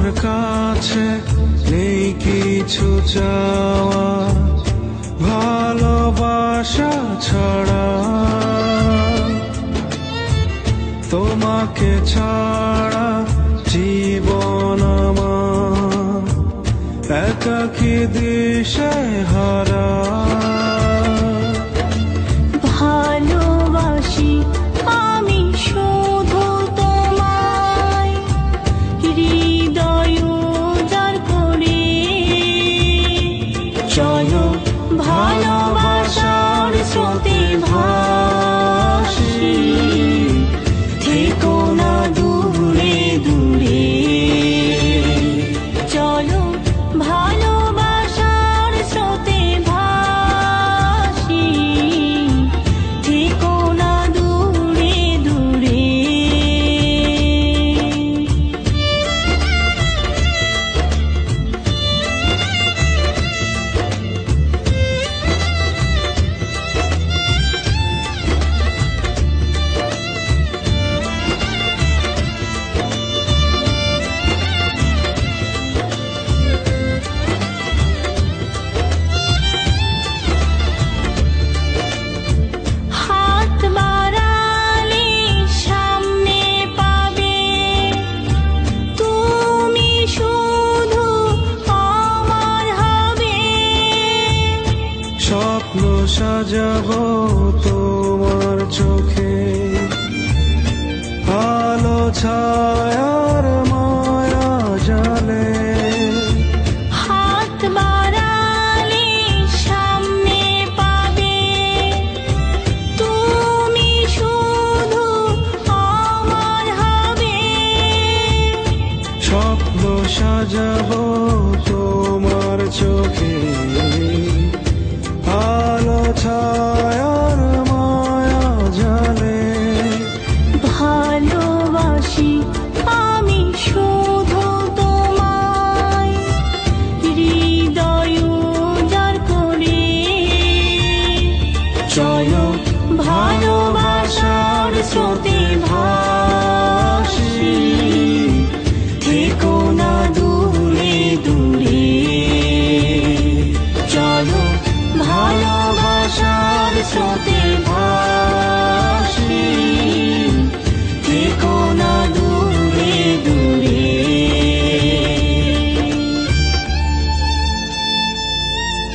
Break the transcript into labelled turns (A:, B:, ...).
A: তোমার কাছে নেই কিছু চাওয়া ভালোবাসা ছাড়া, তোমাকে ছাড়া জীবন আমার একাকী দিশে হারা।
B: ভালোবাসি আমি শুধু তোমায়, হৃদয় উজাড় করে। চলো ভালোবাসার স্রোতে ভাসি, থেকো না দূরে দূরে। চলো ভালোবাসার স্রোতে ভাসি, থেকো না দূরে দূরে। হাত বাড়ালে সামনে পাবে, তুমি শুধু আমার হবে।
A: স্বপ্ন সাজাবো তোমার চোখে, আলো ছায়ার